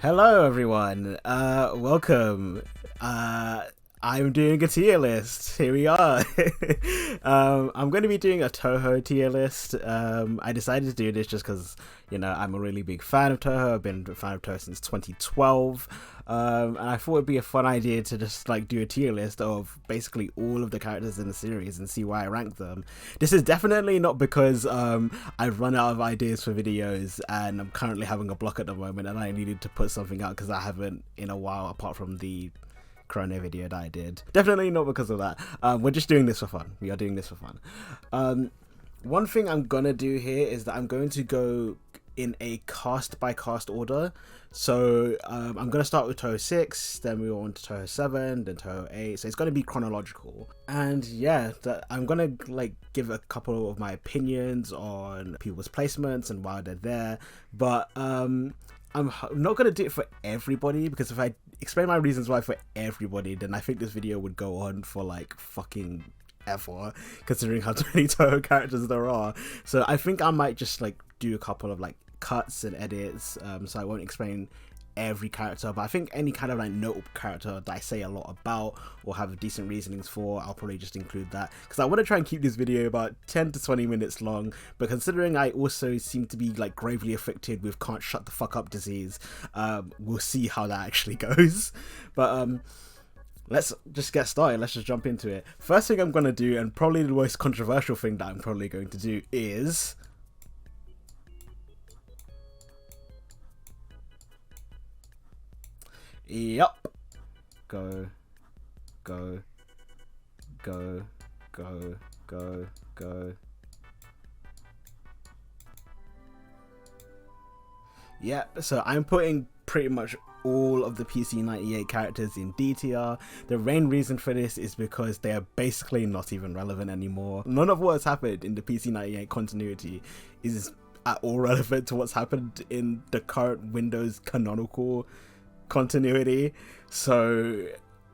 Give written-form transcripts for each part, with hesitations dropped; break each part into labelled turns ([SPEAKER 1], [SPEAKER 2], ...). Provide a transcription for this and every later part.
[SPEAKER 1] Hello everyone, welcome. I'm doing a tier list. Here we are. I'm going to be doing a Touhou tier list. I decided to do this just because, I'm a really big fan of Touhou. I've been a fan of Touhou since 2012. And I thought it'd be a fun idea to just do a tier list of basically all of the characters in the series and see why I rank them. This is definitely not because I've run out of ideas for videos and I'm currently having a block at the moment and I needed to put something out because I haven't in a while, apart from the Chrono video that I did. Definitely not because of that. We're just doing this for fun. We are doing this for fun. One thing I'm gonna do here is that I'm going to go in a cast by cast order. So I'm gonna start with Touhou 6, then we go on to Touhou 7, then Touhou 8. So it's gonna be chronological. And yeah, I'm gonna give a couple of my opinions on people's placements and why they're there. But I'm not gonna do it for everybody, because if I explain my reasons why for everybody, then I think this video would go on for fucking ever, considering how many Touhou characters there are. So I think I might just do a couple of cuts and edits, so I won't explain every character, but I think any kind of notable character that I say a lot about or have decent reasonings for, I'll probably just include that, because I want to try and keep this video about 10 to 20 minutes long. But considering I also seem to be gravely afflicted with can't shut the fuck up disease, we'll see how that actually goes. But let's just get started. Let's just jump into it. First thing I'm going to do, and probably the most controversial thing that I'm probably going to do, is yup. Go. Yeah, so I'm putting pretty much all of the PC98 characters in D tier. The main reason for this is because they are basically not even relevant anymore. None of what has happened in the PC98 continuity is at all relevant to what's happened in the current Windows canonical continuity. So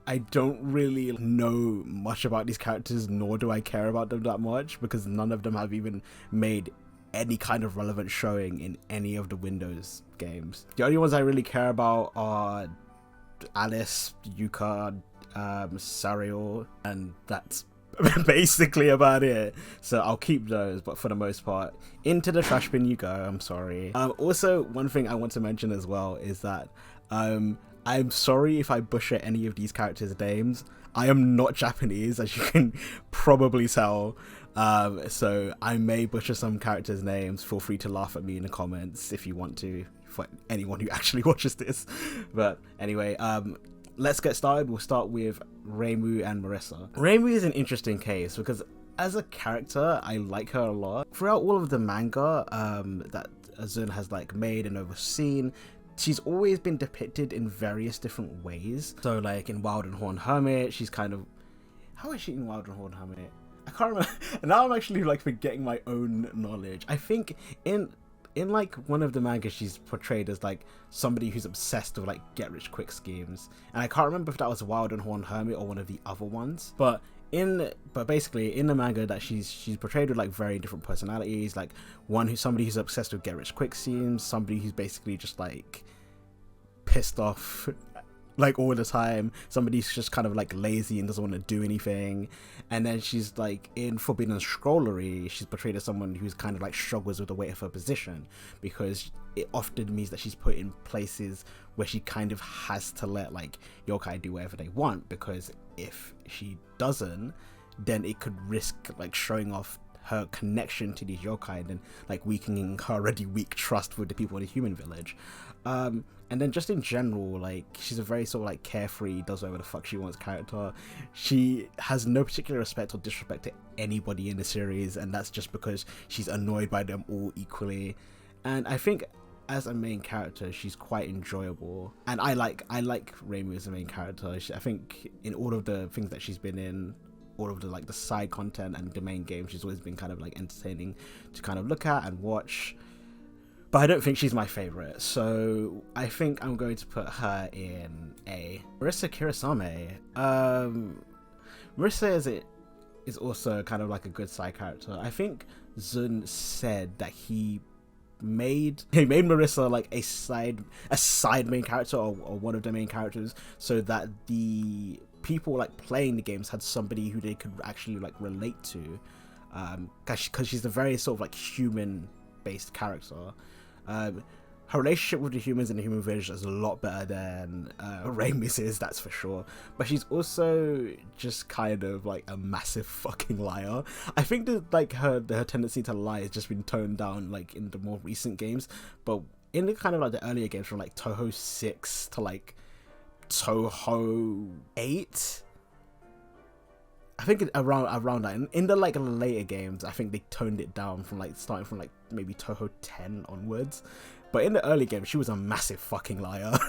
[SPEAKER 1] I don't really know much about these characters, nor do I care about them that much, because none of them have even made any kind of relevant showing in any of the Windows games. The only ones I really care about are Alice, Yuka, Sariel, and that's basically about it. So I'll keep those, but for the most part, into the trash bin you go. I'm sorry. Also, one thing I want to mention as well is that I'm sorry if I butcher any of these characters' names. I am not Japanese, as you can probably tell. So I may butcher some characters' names. Feel free to laugh at me in the comments if you want to, for anyone who actually watches this. But anyway, let's get started. We'll start with Reimu and Marisa. Reimu is an interesting case because as a character, I like her a lot. Throughout all of the manga that Azun has made and overseen, she's always been depicted in various different ways. So in Wild and Horn Hermit, she's kind of... How is she in Wild and Horn Hermit? I can't remember. Now I'm actually forgetting my own knowledge. I think in one of the mangas she's portrayed as somebody who's obsessed with get rich quick schemes, and I can't remember if that was Wild and Horn Hermit or one of the other ones. But basically in the manga that she's portrayed with very different personalities, somebody who's obsessed with get rich quick schemes, somebody who's basically just pissed off all the time, somebody who's just kind of lazy and doesn't want to do anything. And then she's in Forbidden Scrollery, she's portrayed as someone who's kind of struggles with the weight of her position, because it often means that she's put in places where she kind of has to let yokai do whatever they want, because if she doesn't, then it could risk showing off her connection to these yokai and then weakening her already weak trust with the people in the human village. And then just in general, she's a very sort of carefree, does whatever the fuck she wants character. She has no particular respect or disrespect to anybody in the series, and that's just because she's annoyed by them all equally. And I think as a main character, she's quite enjoyable, and I like Reimu as a main character. I think in all of the things that she's been in, all of the side content and the main game, she's always been kind of entertaining to kind of look at and watch. But I don't think she's my favorite, so I think I'm going to put her in A. Marisa Kirasame. Marisa is also kind of a good side character. I think Zun said that he he made Marisa like a side main character, or one of the main characters, so that the people like playing the games had somebody who they could actually like relate to, because she's a very sort of like human based character. Her relationship with the humans in the human village is a lot better than Reimu's is, that's for sure. But she's also just kind of like a massive fucking liar. I think that like her tendency to lie has just been toned down like in the more recent games, but in the kind of like the earlier games from like Touhou 6 to like Touhou 8, I think around that. In the like later games, I think they toned it down from like starting from like maybe Touhou 10 onwards. But in the early game, she was a massive fucking liar.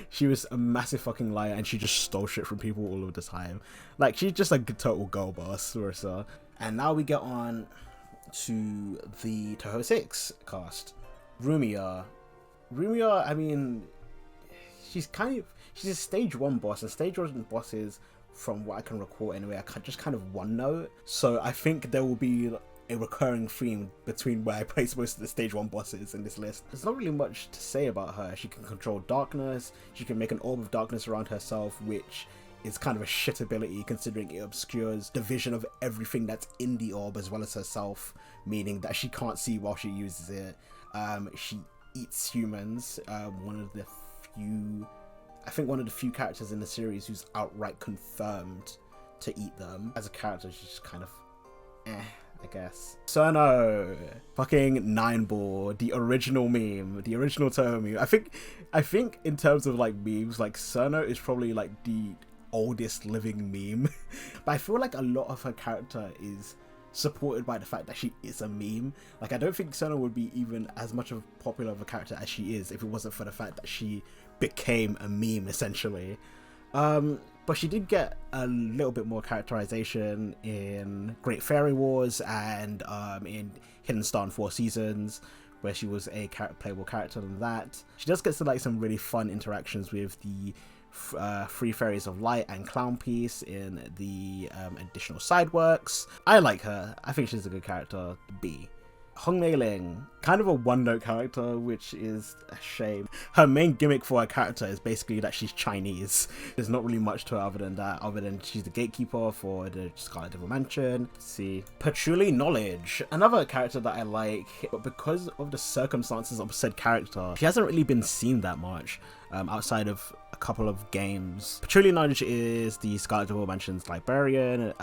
[SPEAKER 1] She was a massive fucking liar, and she just stole shit from people all of the time. Like, she's just a total girl boss, Marisa. And now we get on to the Touhou 6 cast. Rumiya, I mean, she's a stage 1 boss, and stage 1 bosses, from what I can recall anyway, are just kind of one note. So I think there will be a recurring theme between where I place most of the stage 1 bosses in this list. There's not really much to say about her. She can control darkness, she can make an orb of darkness around herself, which is kind of a shit ability considering it obscures the vision of everything that's in the orb as well as herself, meaning that she can't see while she uses it. She eats humans, one of the few characters in the series who's outright confirmed to eat them. As a character, she's just kind of I guess. Cerno, fucking 9ball, the original meme, the original Touhou meme. I think in terms of like memes, like Cerno is probably like the oldest living meme. But I feel like a lot of her character is supported by the fact that she is a meme. Like, I don't think Cerno would be even as much of a popular of a character as she is if it wasn't for the fact that she became a meme essentially. But she did get a little bit more characterization in Great Fairy Wars and in Hidden Star in 4 Seasons, where she was a playable character than that. She does get to like some really fun interactions with the Three Fairies of Light and Clown Piece in the additional side works. I like her. I think she's a good character. B. Hong Mei Ling, kind of a one-note character, which is a shame. Her main gimmick for her character is basically that she's Chinese. There's not really much to her other than that, other than she's the gatekeeper for the Scarlet Mansion. Let's see. Patchouli Knowledge, another character that I like, but because of the circumstances of said character, she hasn't really been seen that much outside of a couple of games. Patchouli Knowledge is the Scarlet Mansion's librarian.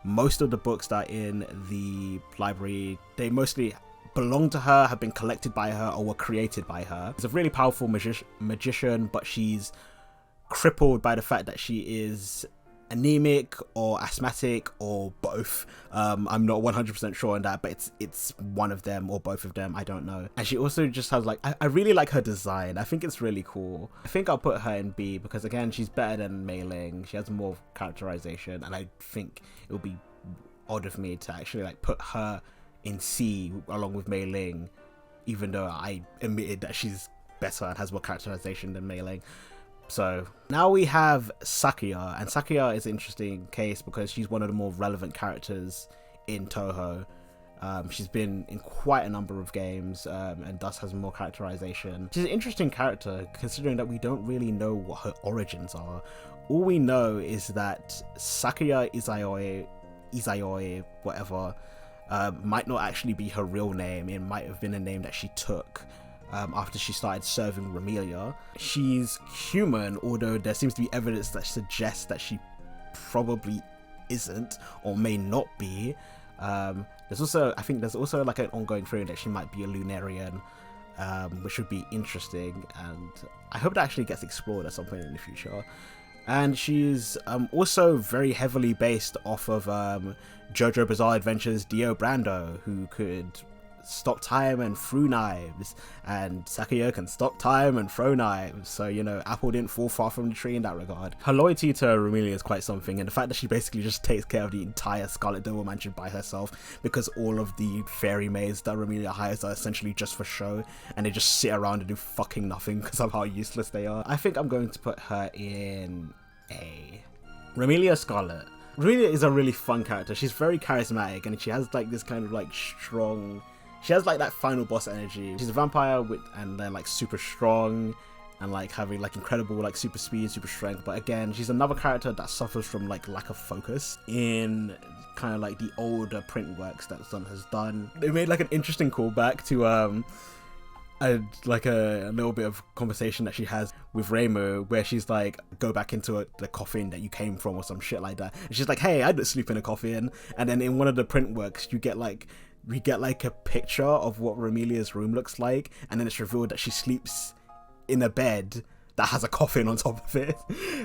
[SPEAKER 1] Most of the books that are in the library, they mostly belong to her, have been collected by her, or were created by her. She's a really powerful magician, but she's crippled by the fact that she is anemic or asthmatic or both. I'm not 100% sure on that, but it's one of them or both of them, I don't know. And she also just has like, I really like her design. I think it's really cool. I think I'll put her in B because again, she's better than Mei Ling. She has more characterization, and I think it would be odd of me to actually like put her in C along with Mei Ling, even though I admitted that she's better and has more characterization than Mei Ling. So now we have Sakuya, and Sakuya is an interesting case because she's one of the more relevant characters in Touhou. She's been in quite a number of games and thus has more characterization. She's an interesting character considering that we don't really know what her origins are. All we know is that Sakuya Izayoi, whatever, might not actually be her real name. It might have been a name that she took after she started serving Romelia. She's human, although there seems to be evidence that suggests that she probably isn't or may not be. There's also like an ongoing theory that she might be a Lunarian, which would be interesting, and I hope that actually gets explored at some point in the future. And she's also very heavily based off of JoJo Bizarre Adventures Dio Brando, who could stop time and throw knives, and Sakuya can stop time and throw knives, so you know, apple didn't fall far from the tree in that regard. Her loyalty to Romelia is quite something, and the fact that she basically just takes care of the entire Scarlet Mansion by herself, because all of the fairy maids that Romelia hires are essentially just for show, and they just sit around and do fucking nothing because of how useless they are. I think I'm going to put her in A. Romelia Scarlet. Romelia is a really fun character. She's very charismatic, and she has like this kind of like strong she has like that final boss energy. She's a vampire and they're like super strong and like having like incredible like super speed, super strength. But again, she's another character that suffers from like lack of focus in kind of like the older print works that Sun has done. They made like an interesting callback to a little bit of conversation that she has with Reimu, where she's like, go back into the coffin that you came from or some shit like that. And she's like, hey, I didn't sleep in a coffin. And then in one of the print works, we get like a picture of what Romelia's room looks like, and then it's revealed that she sleeps in a bed that has a coffin on top of it,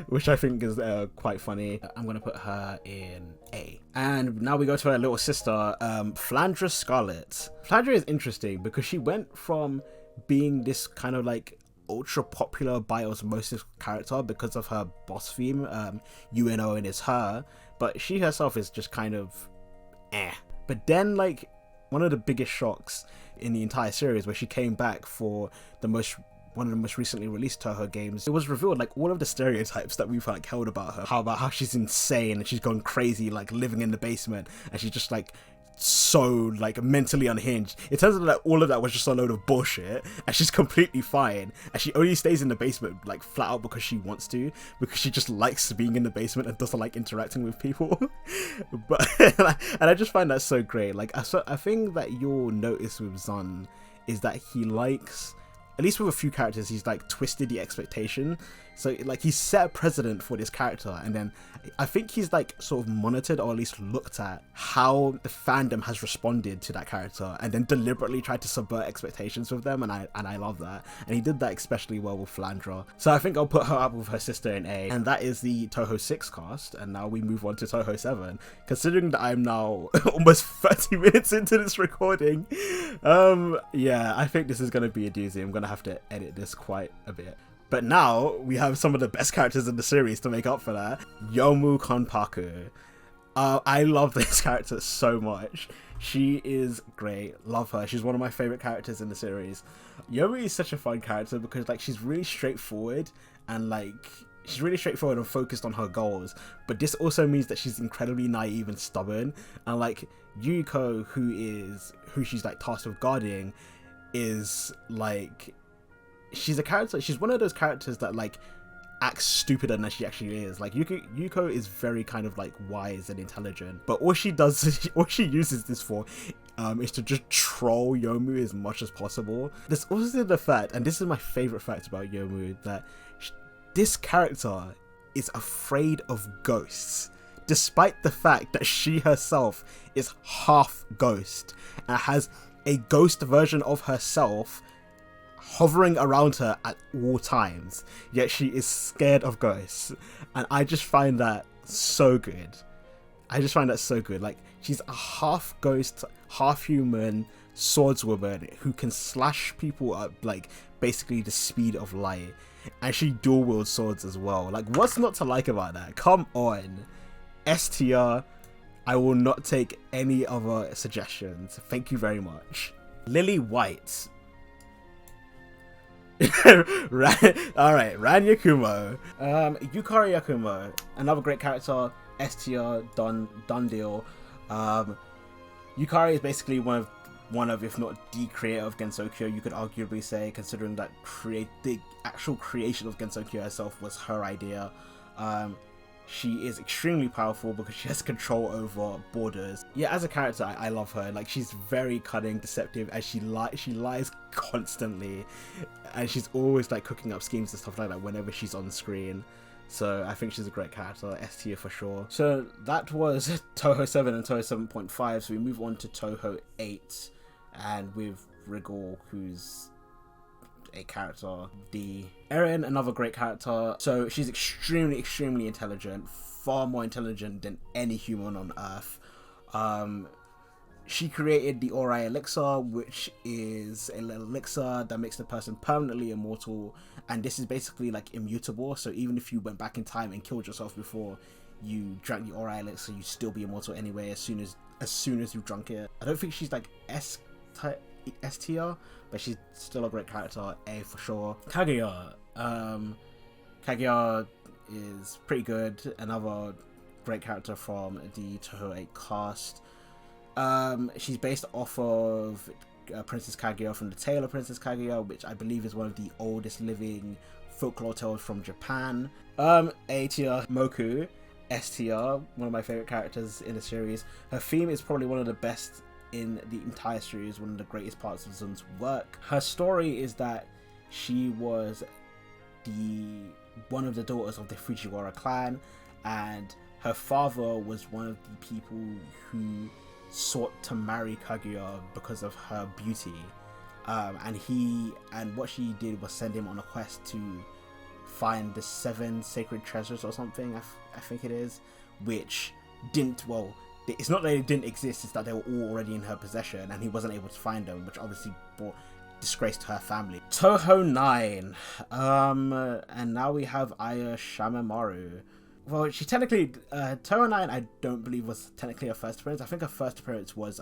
[SPEAKER 1] which I think is quite funny. I'm gonna put her in A. And now we go to her little sister, Flandra Scarlet. Flandra is interesting because she went from being this kind of like ultra popular by osmosis character because of her boss theme, UNO and it's her, but she herself is just kind of But then like one of the biggest shocks in the entire series, where she came back for one of the most recently released Touhou games, it was revealed like all of the stereotypes that we've like held about her, how she's insane and she's gone crazy, like living in the basement, and she's just like so like mentally unhinged. It turns out that all of that was just a load of bullshit, and she's completely fine, and she only stays in the basement like flat out because she wants to, because she just likes being in the basement and doesn't like interacting with people. But and I just find that so great. Like I think that you'll notice with Zun is that he likes, at least with a few characters, he's like twisted the expectation. So like he's set a precedent for this character, and then I think he's like sort of monitored or at least looked at how the fandom has responded to that character, and then deliberately tried to subvert expectations with them, and I love that. And he did that especially well with Flandra. So I think I'll put her up with her sister in A, and that is the Touhou 6 cast. And now we move on to Touhou 7. Considering that I'm now almost 30 minutes into this recording, yeah, I think this is going to be a doozy. I'm going to have to edit this quite a bit. But now we have some of the best characters in the series to make up for that. Yomu Konpaku. I love this character so much. She is great. Love her. She's one of my favorite characters in the series. Yomu is such a fun character because like she's really straightforward and focused on her goals. But this also means that she's incredibly naive and stubborn. And like Yuko, who she's like tasked with guarding, is like, she's one of those characters that like acts stupider than she actually is. Like Yuko is very kind of like wise and intelligent, but all she uses this for is to just troll Yomu as much as possible. There's also the fact, and this is my favorite fact about Yomu, that this character is afraid of ghosts, despite the fact that she herself is half ghost and has a ghost version of herself hovering around her at all times, yet she is scared of ghosts. And I just find that so good. Like, she's a half ghost, half human swordswoman who can slash people at like basically the speed of light, and she dual wields swords as well. Like, what's not to like about that? Come on. S tier. I will not take any other suggestions. Thank you very much. Lily White. Alright, Ran Yakumo. Yukari Yakumo, another great character, S tier, done deal. Yukari is basically one of, if not the creator of Gensokyo, you could arguably say, considering that the actual creation of Gensokyo herself was her idea. She is extremely powerful because she has control over borders. Yeah, as a character, I love her. Like, she's very cunning, deceptive, and she lies constantly, and she's always like cooking up schemes and stuff like that whenever she's on screen. So I think she's a great character, S tier for sure. So that was Touhou 7 and Touhou 7.5. So we move on to Touhou 8, and with Rigor, who's a character D. Erin, another great character. So she's extremely intelligent, far more intelligent than any human on Earth. She created the Ori Elixir, which is a little elixir that makes the person permanently immortal, and this is basically like immutable. So even if you went back in time and killed yourself before you drank the Ori Elixir, you'd still be immortal anyway as soon as you drunk it. I don't think she's like S tier, but she's still a great character, A for sure. Kaguya. Kaguya is pretty good, another great character from the Touhou 8 cast. She's based off of Princess Kaguya from the Tale of Princess Kaguya, which I believe is one of the oldest living folklore tales from Japan. A tier, Moku. S tier, one of my favorite characters in the series. Her theme is probably one of the best in the entire series, one of the greatest parts of Zun's work. Her story is that she was one of the daughters of the Fujiwara clan, and her father was one of the people who sought to marry Kaguya because of her beauty, and what she did was send him on a quest to find the 7 sacred treasures or something, I think it is, which didn't, well, it's not that they didn't exist, it's that they were all already in her possession and he wasn't able to find them, which obviously brought disgrace to her family. Touhou 9, and now we have Aya Shimamaru. Well, she technically, Touhou 9 I don't believe was technically her first appearance. I think her first appearance was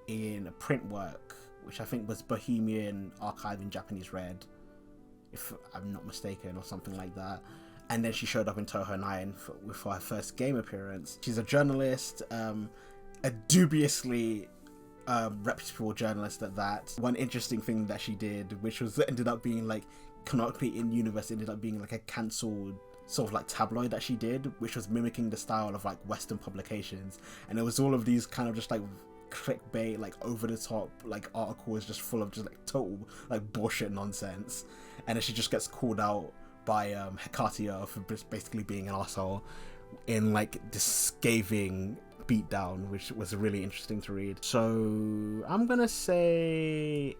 [SPEAKER 1] in print work, which I think was Bohemian Archive in Japanese Red, if I'm not mistaken, or something like that. And then she showed up in Touhou 9 for her first game appearance. She's a journalist, a dubiously reputable journalist at that. One interesting thing that she did, which was ended up being like canonically in universe, ended up being like a cancelled sort of like tabloid that she did, which was mimicking the style of like Western publications, and it was all of these kind of just like clickbait, like over the top like articles just full of just like total like bullshit nonsense, and then she just gets called out by Hekatia for basically being an asshole in like this scathing beatdown, which was really interesting to read. So I'm gonna say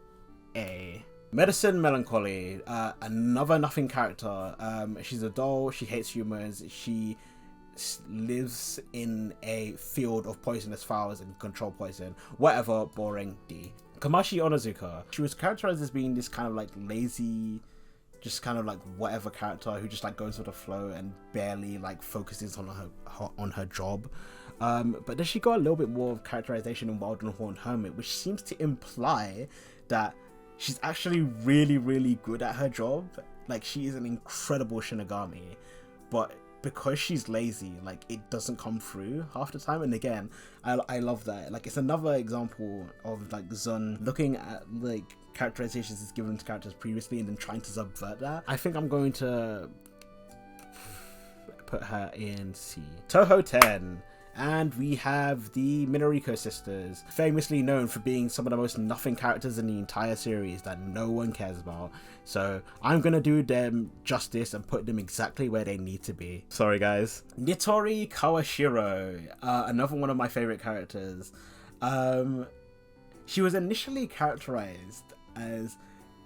[SPEAKER 1] A. Medicine Melancholy, another nothing character. She's a doll, she hates humans, she lives in a field of poisonous flowers and control poison. Whatever, boring. D. Kamashi Onizuka. She was characterized as being this kind of like lazy, just kind of like whatever character who just like goes with the flow and barely like focuses on her job. But then she got a little bit more of characterization in Wild and Horned Hermit, which seems to imply that she's actually really, really good at her job. Like, she is an incredible Shinigami, but because she's lazy, like, it doesn't come through half the time. And again, I love that. Like, it's another example of like Zun looking at like characterizations he's given to characters previously and then trying to subvert that. I think I'm going to put her in C. Touhou 10. And we have the Minoriko sisters, famously known for being some of the most nothing characters in the entire series that no one cares about. So I'm gonna do them justice and put them exactly where they need to be. Sorry guys. Nitori Kawashiro, another one of my favorite characters. She was initially characterized as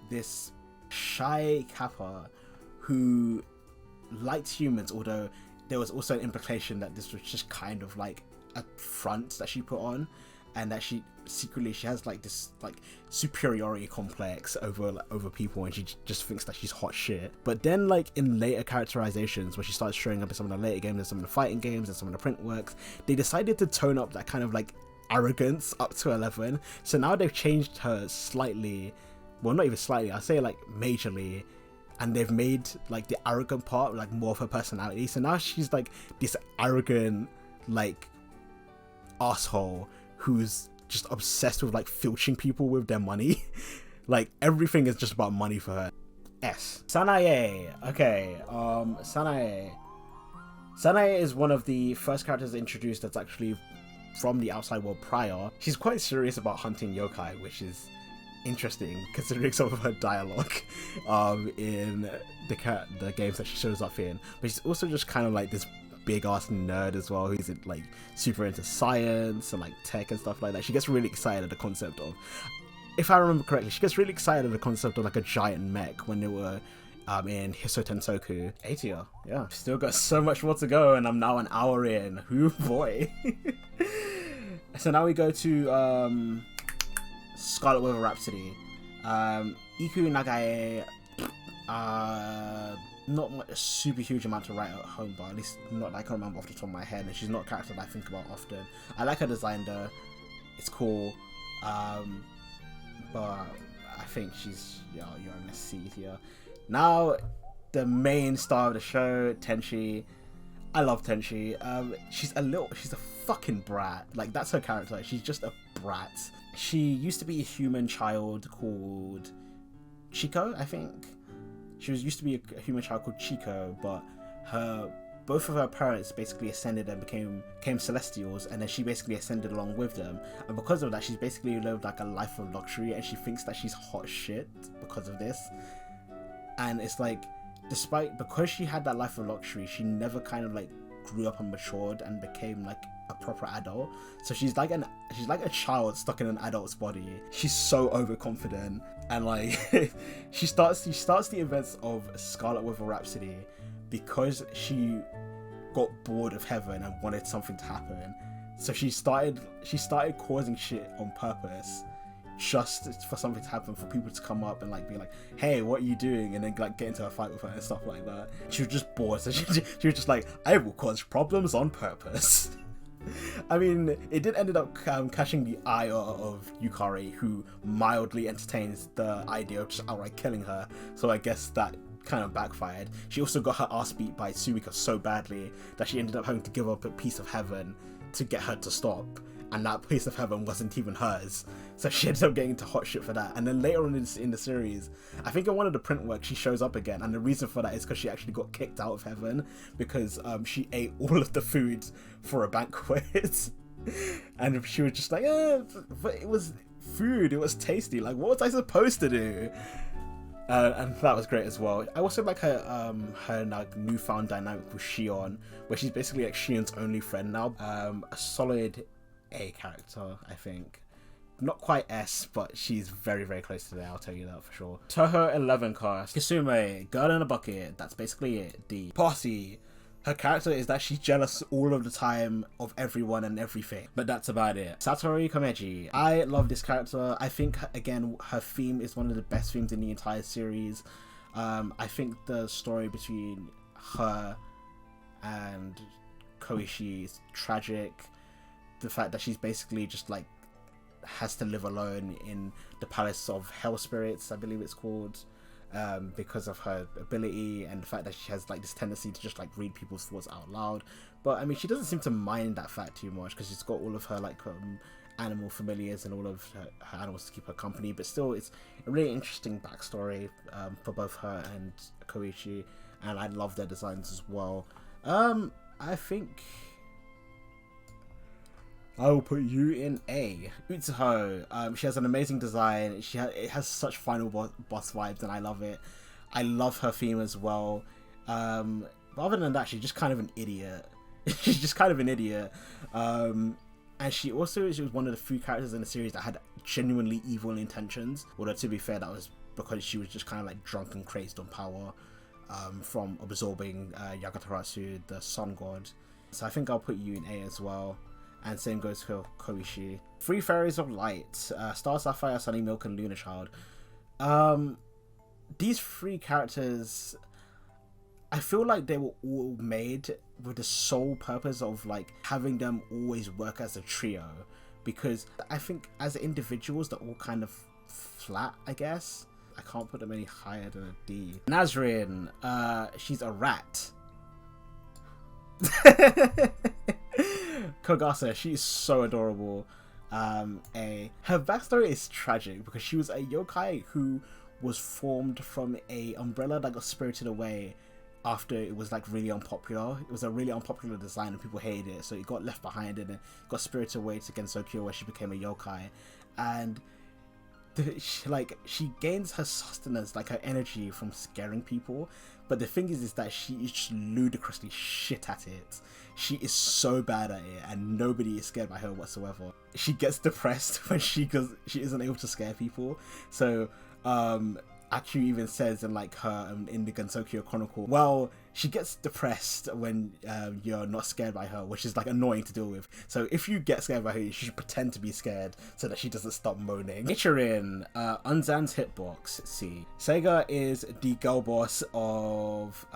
[SPEAKER 1] this shy kappa who liked humans, although there was also an implication that this was just kind of like a front that she put on, and that she secretly has like this like superiority complex over people, and she just thinks that she's hot shit. But then like in later characterizations, where she starts showing up in some of the later games and some of the fighting games and some of the print works, they decided to tone up that kind of like arrogance up to 11. So now they've changed her slightly, well, not even slightly, I'd say like majorly, and they've made like the arrogant part like more of her personality. So now she's like this arrogant like asshole who's just obsessed with like filching people with their money. Like everything is just about money for her. S. Sanae. Okay, Sanae is one of the first characters introduced that's actually from the outside world prior. She's quite serious about hunting yokai, which is interesting considering some of her dialogue in the games that she shows up in. But she's also just kind of like this big ass nerd as well, who's like super into science and like tech and stuff like that. She gets really excited at the concept of, if I remember correctly, she gets really excited at the concept of like a giant mech when they were in Hiso Tensoku. A tier, yeah. Still got so much more to go, and I'm now an hour in. Whoo boy. So now we go to Scarlet Weather Rhapsody. Iku Nagae, not a super huge amount to write at home, but at least not that I can remember off the top of my head, and she's not a character that I think about often. I like her design though, it's cool, but I think she's, you're in a C here. Now, the main star of the show, Tenchi. I love Tenchi. She's a fucking brat. Like, that's her character. She's just a brat. She used to be a human child called Chico, I think. She used to be a human child called Chico, but both of her parents basically ascended and became celestials, and then she basically ascended along with them. And because of that, she's basically lived like a life of luxury, and she thinks that she's hot shit because of this. And it's like, because she had that life of luxury, she never kind of like grew up and matured and became like a proper adult. So she's like a child stuck in an adult's body. She's so overconfident, and like she starts the events of Scarlet with a Rhapsody because she got bored of heaven and wanted something to happen. So she started causing shit on purpose, just for something to happen, for people to come up and like be like, hey, what are you doing? And then like get into a fight with her and stuff like that. She was just bored, so she was just like, I will cause problems on purpose. I mean, it did end up catching the ire of Yukari, who mildly entertains the idea of just outright killing her, so I guess that kind of backfired. She also got her ass beat by Suika so badly that she ended up having to give up a piece of heaven to get her to stop, and that piece of heaven wasn't even hers, so she ended up getting into hot shit for that. And then later on in the series, I think in one of the print work, she shows up again, and the reason for that is because she actually got kicked out of heaven because she ate all of the food for a banquet. And she was just like, but it was food, it was tasty, like what was I supposed to do? And that was great as well. I also like her like newfound dynamic with Shion, where she's basically like Shion's only friend now. A solid A character, I think. Not quite S, but she's very, very close to there, I'll tell you that for sure. Touhou 11 cast. Kisume, girl in a bucket, that's basically it. D. Posse. Her character is that she's jealous all of the time of everyone and everything, but that's about it. Satori Komeji. I love this character. I think, again, her theme is one of the best themes in the entire series. I think the story between her and Koichi is tragic. The fact that she's basically just like has to live alone in the Palace of Hell Spirits, I believe it's called. Because of her ability and the fact that she has like this tendency to just like read people's thoughts out loud. But I mean, she doesn't seem to mind that fact too much because she's got all of her like animal familiars and all of her animals to keep her company. But still, it's a really interesting backstory for both her and Koichi, and I love their designs as well. I think I will put you in A. Utsuho, she has an amazing design. It has such final boss vibes, and I love it. I love her theme as well. But other than that, she's just kind of an idiot. She's just kind of an idiot. And she was one of the few characters in the series that had genuinely evil intentions. Although to be fair, that was because she was just kind of like drunk and crazed on power from absorbing Yagataratsu, the sun god. So I think I'll put you in A as well. And same goes for Koichi. Three Fairies of Light, Star Sapphire, Sunny Milk, and Lunar Child. These three characters, I feel like they were all made with the sole purpose of like having them always work as a trio, because I think as individuals they're all kind of flat, I guess. I can't put them any higher than a D. Nazrin, she's a rat. Kogasa, she's so adorable. Her backstory is tragic because she was a yokai who was formed from a umbrella that got spirited away after it was like really unpopular. It was a really unpopular design and people hated it, so it got left behind and it got spirited away to Gensokyo, where she became a yokai. And she gains her sustenance, like her energy, from scaring people. But the thing is that she is just ludicrously shit at it. She is so bad at it, and nobody is scared by her whatsoever. She gets depressed when she isn't able to scare people. So Akyu even says in like her in the Gensokyo Chronicle, well, she gets depressed when you're not scared by her, which is like annoying to deal with. So if you get scared by her, you should pretend to be scared so that she doesn't stop moaning. Nichirin, Unzan's hitbox. C. Sega is the girl boss of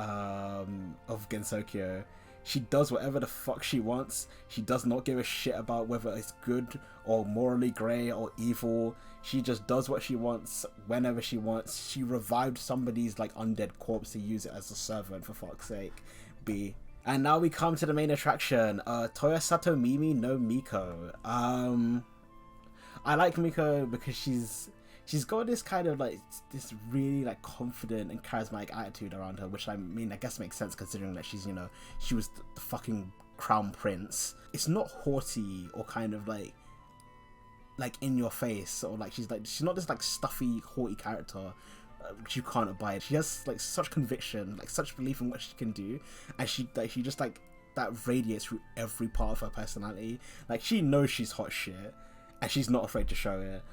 [SPEAKER 1] Gensokyo. She does whatever the fuck she wants. She does not give a shit about whether it's good or morally grey or evil. She just does what she wants whenever she wants. She revived somebody's like undead corpse to use it as a servant, for fuck's sake. B. And now we come to the main attraction, Toyasato Mimi no Miko. I like Miko because she's got this kind of like this really like confident and charismatic attitude around her, which I mean I guess makes sense considering that she's, you know, she was the fucking crown prince. It's not haughty or kind of like in your face, or like she's not this like stuffy haughty character which you can't abide. She has like such conviction, like such belief in what she can do, and she just like that radiates through every part of her personality. Like she knows she's hot shit and she's not afraid to show it,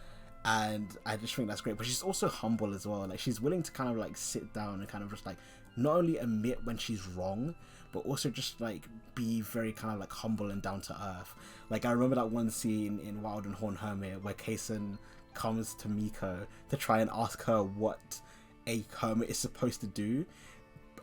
[SPEAKER 1] and I just think that's great. But she's also humble as well. Like she's willing to kind of like sit down and kind of just like not only admit when she's wrong, but also just like be very kind of like humble and down to earth. Like I remember that one scene in Wild and Horn Hermit where Kason comes to Miko to try and ask her what a hermit is supposed to do,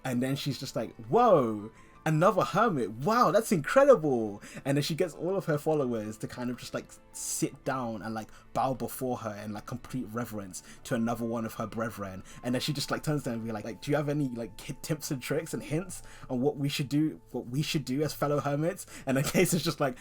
[SPEAKER 1] and then she's just like, whoa, another hermit, wow, that's incredible. And then she gets all of her followers to kind of just like sit down and like bow before her in like complete reverence to another one of her brethren. And then she just like turns to them and be like, do you have any like tips and tricks and hints on what we should do as fellow hermits? And then Case is just like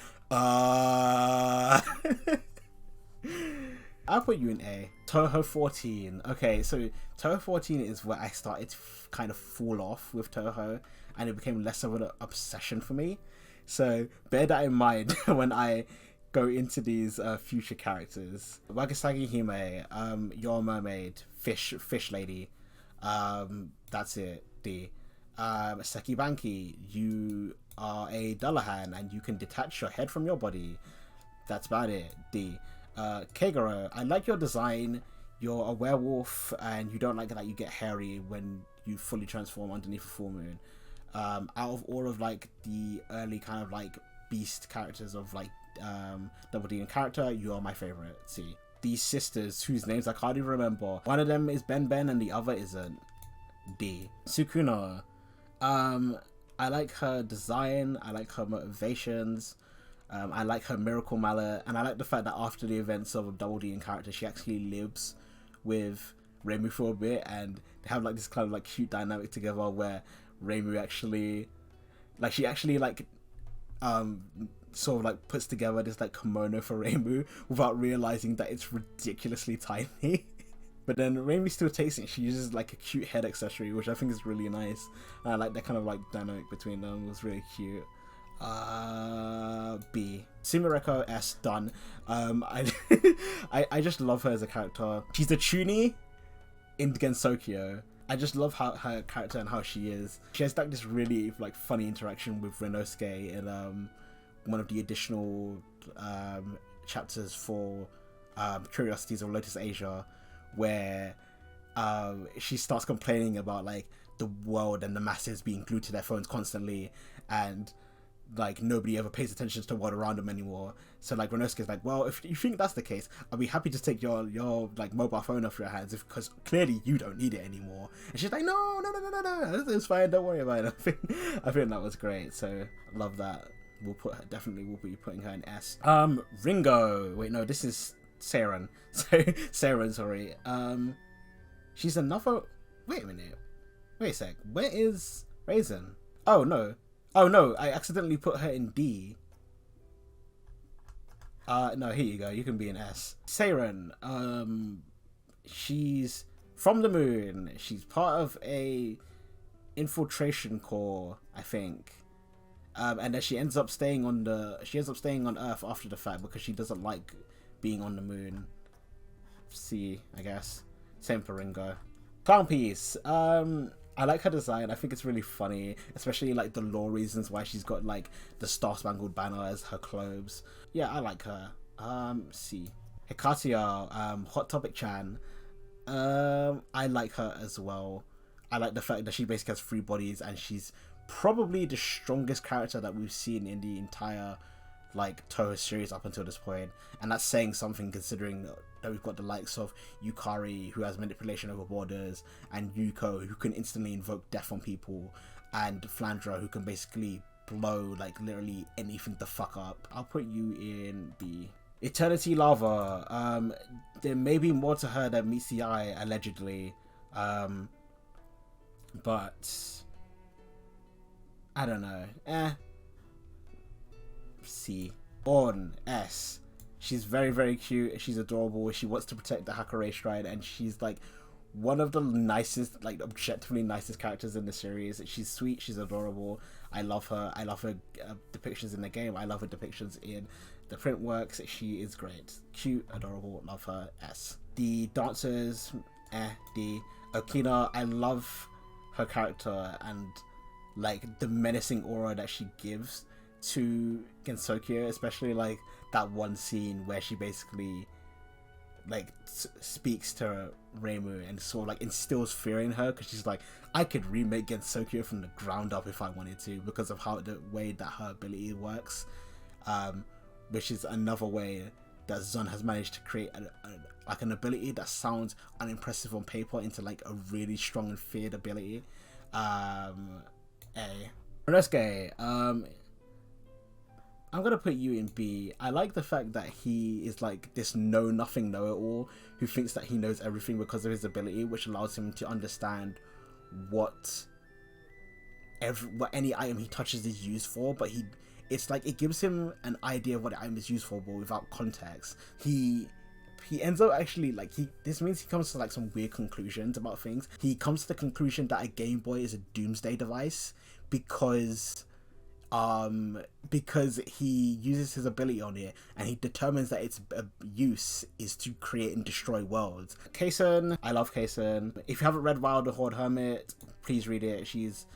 [SPEAKER 1] I'll put you in A. Touhou 14. Okay, so Touhou 14 is where I started to kind of fall off with Touhou, and it became less of an obsession for me. So bear that in mind when I go into these future characters. Wagasagi Hime, you're a mermaid, fish lady. That's it. D. Seki Banki, you are a Dullahan and you can detach your head from your body. That's about it. D. Kagero, I like your design. You're a werewolf and you don't like that you get hairy when you fully transform underneath a full moon. Out of all of like the early kind of like beast characters of like Double D in character, you are my favorite. See, these sisters whose names I can't even remember. One of them is Ben and the other isn't. D. Sukuna, I like her design, I like her motivations, I like her miracle mallet, and I like the fact that after the events of Double D in character, she actually lives with Reimu for a bit, and they have like this kind of like cute dynamic together where Reimu actually sort of like puts together this like kimono for Reimu without realizing that it's ridiculously tiny. But then Reimu still takes it. She uses like a cute head accessory, which I think is really nice. And I like that kind of like dynamic between them. It was really cute. B. Sumireko S. Done. I just love her as a character. She's a Chuny in Gensokyo. I just love how her character and how she is. She has like this really like funny interaction with Renosuke in one of the additional chapters for Curiosities of Lotus Asia, where she starts complaining about like the world and the masses being glued to their phones constantly, and like nobody ever pays attention to the world around them anymore. So like Renosuke's like, well, if you think that's the case, I'll be happy to take your like mobile phone off your hands because clearly you don't need it anymore. And she's like, no, it's fine, don't worry about it. I think that was great. So love that. We'll be putting her in S. Ringo. Wait, no, this is Saren. Saren, sorry. She's another. Wait a minute. Wait a sec. Where is Raisin? Oh no, I accidentally put her in D. No, here you go. You can be an S. Saren. She's from the moon. She's part of a infiltration corps, I think. And then she ends up staying on Earth after the fact because she doesn't like being on the moon. C, I guess. Same for Ringo. Clown Piece. I like her design. I think it's really funny, especially like the lore reasons why she's got like the Star Spangled Banner as her clothes. Yeah, I like her. C. Hikatia, Hot Topic Chan. I like her as well. I like the fact that she basically has 3 bodies and she's probably the strongest character that we've seen in the entire like Touhou series up until this point, and that's saying something considering that we've got the likes of Yukari, who has manipulation over borders, and Yuko, who can instantly invoke death on people, and Flandra, who can basically blow like literally anything the fuck up. I'll put you in B. Eternity Lava. There may be more to her than meets the eye, allegedly, but I don't know. C. On S. She's very, very cute. She's adorable. She wants to protect the Hakurei Shrine, and she's like one of the nicest, like objectively nicest characters in the series. She's sweet. She's adorable. I love her. I love her depictions in the game. I love her depictions in the print works. She is great. Cute, adorable. Love her. S. The dancers, D. Okina, I love her character and like the menacing aura that she gives to Gensokyo, especially like that one scene where she basically like speaks to Reimu and sort of like instills fear in her, because she's like, I could remake Gensokyo from the ground up if I wanted to, because of how the way that her ability works, which is another way that Zun has managed to create like an ability that sounds unimpressive on paper into like a really strong and feared ability. Renesuke, I'm gonna put you in B. I like the fact that he is like this know-nothing know-it-all who thinks that he knows everything because of his ability, which allows him to understand what any item he touches is used for, but it's like it gives him an idea of what the item is used for, but without context. He ends up actually like this means he comes to like some weird conclusions about things. He comes to the conclusion that a Game Boy is a doomsday device because he uses his ability on it, and he determines that its use is to create and destroy worlds. Kaisen, I love Kaisen. If you haven't read Wild the Horde Hermit, please read it. She's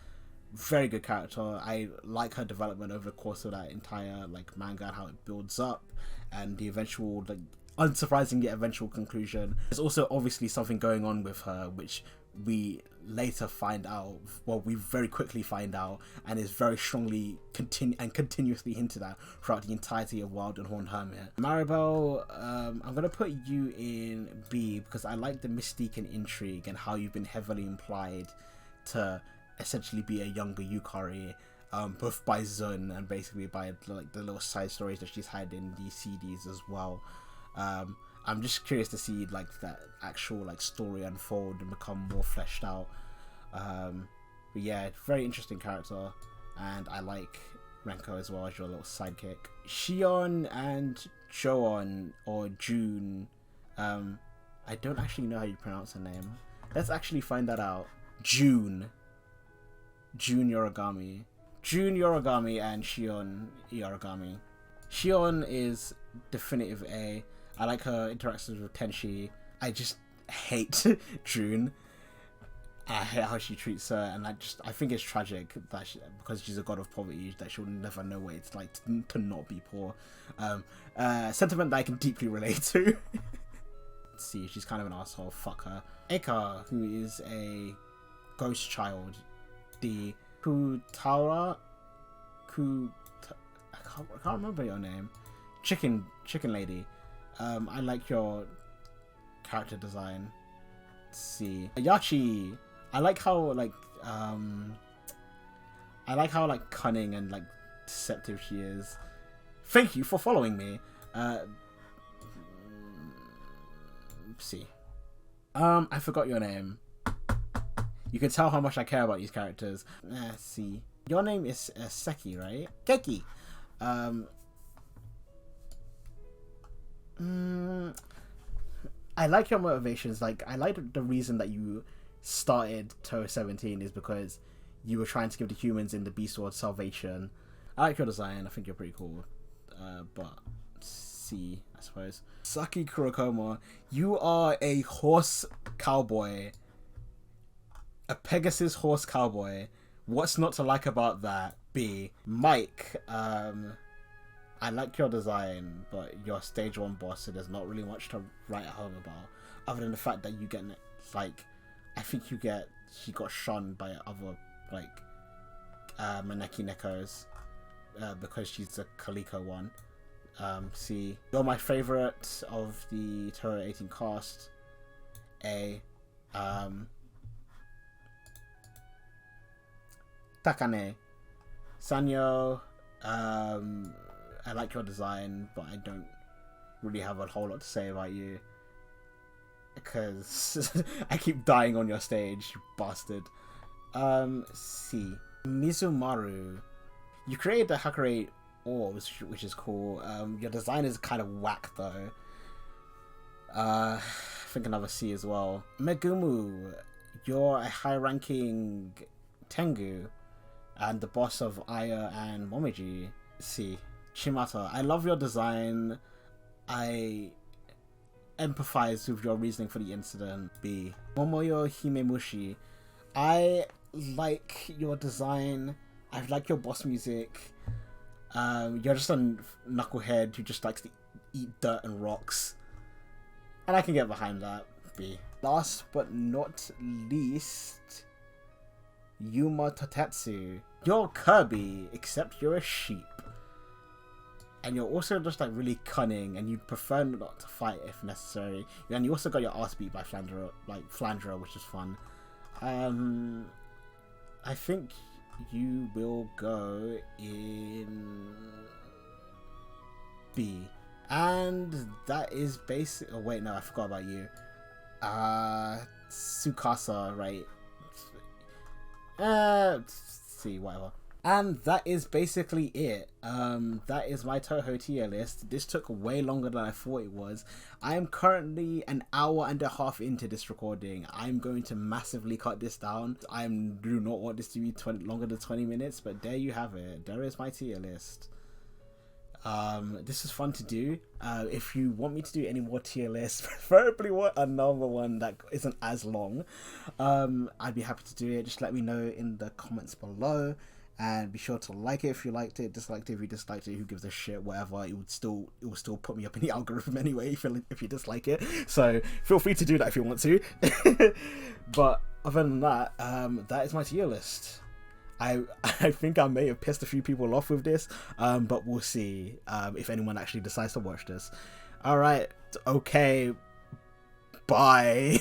[SPEAKER 1] very good character. I like her development over the course of that entire like manga and how it builds up and the eventual like unsurprising yet eventual conclusion. There's also obviously something going on with her which we later find out, well, we very quickly find out, and is very strongly continuously hinted at throughout the entirety of Wild and Horned Hermit. Maribel, I'm gonna put you in B because I like the mystique and intrigue and how you've been heavily implied to essentially be a younger Yukari, both by Zun and basically by like the little side stories that she's had in the CDs as well. I'm just curious to see like that actual like story unfold and become more fleshed out. But yeah, very interesting character, and I like Renko as well as your little sidekick. Shion and Joon, or June, I don't actually know how you pronounce her name. Let's actually find that out. June Yorigami and Shion Yorigami. Shion is definitive A. I like her interactions with Tenshi. I just hate June. I hate how she treats her, and I think it's tragic that because she's a god of poverty, that she'll never know what it's like to not be poor. Sentiment that I can deeply relate to. Let's see, she's kind of an asshole. Fuck her. Eka, who is a ghost child. The I can't remember your name. Chicken lady. I like your character design. Let's see. Yachi. I like how cunning and like deceptive she is. Thank you for following me. See. I forgot your name. You can tell how much I care about these characters. See. Your name is Seki, right? Keki. I like your motivations. Like, I like the reason that you started Touhou 17 is because you were trying to give the humans in the Beast World salvation. I like your design. I think you're pretty cool. But C, I suppose. Saki Kurokoma, you are a horse cowboy. A Pegasus horse cowboy. What's not to like about that? B. Mike, I like your design, but you're stage 1 boss, so there's not really much to write at home about, other than the fact that you get, like, I think she got shunned by other, like, Maneki Nekos, because she's the Kaliko one. C. You're my favourite of the Touhou 18 cast. A. Takane. Sanyo, I like your design, but I don't really have a whole lot to say about you because I keep dying on your stage, you bastard. C. Mizumaru. You created the Hakurei orbs, which is cool. Your design is kind of whack though. I think another C as well. Megumu, you're a high-ranking Tengu and the boss of Aya and Momiji. C. Chimata, I love your design. I empathize with your reasoning for the incident. B. Momoyo Himemushi, I like your design. I like your boss music. You're just a knucklehead who just likes to eat dirt and rocks. And I can get behind that. B. Last but not least, Yuma Totetsu. You're Kirby, except you're a sheep. And you're also just like really cunning, and you'd prefer not to fight if necessary. And you also got your ass beat by Flandra, which is fun. I think you will go in B. And that is basic. Oh wait, no, I forgot about you. Tsukasa, right? See, whatever. And that is basically it. That is my Touhou tier list. This took way longer than I thought it was. I am currently an hour and a half into this recording. I'm going to massively cut this down. I do not want this to be longer than 20 minutes, but there you have it. There is my tier list. This is fun to do. If you want me to do any more tier lists, preferably another one that isn't as long, I'd be happy to do it. Just let me know in the comments below, and be sure to like it if you liked it, disliked it if you disliked it, who gives a shit, whatever. It will still put me up in the algorithm anyway if you dislike it, so feel free to do that if you want to. But other than that, that is my tier list. I think I may have pissed a few people off with this, but we'll see if anyone actually decides to watch this. Alright, okay, bye.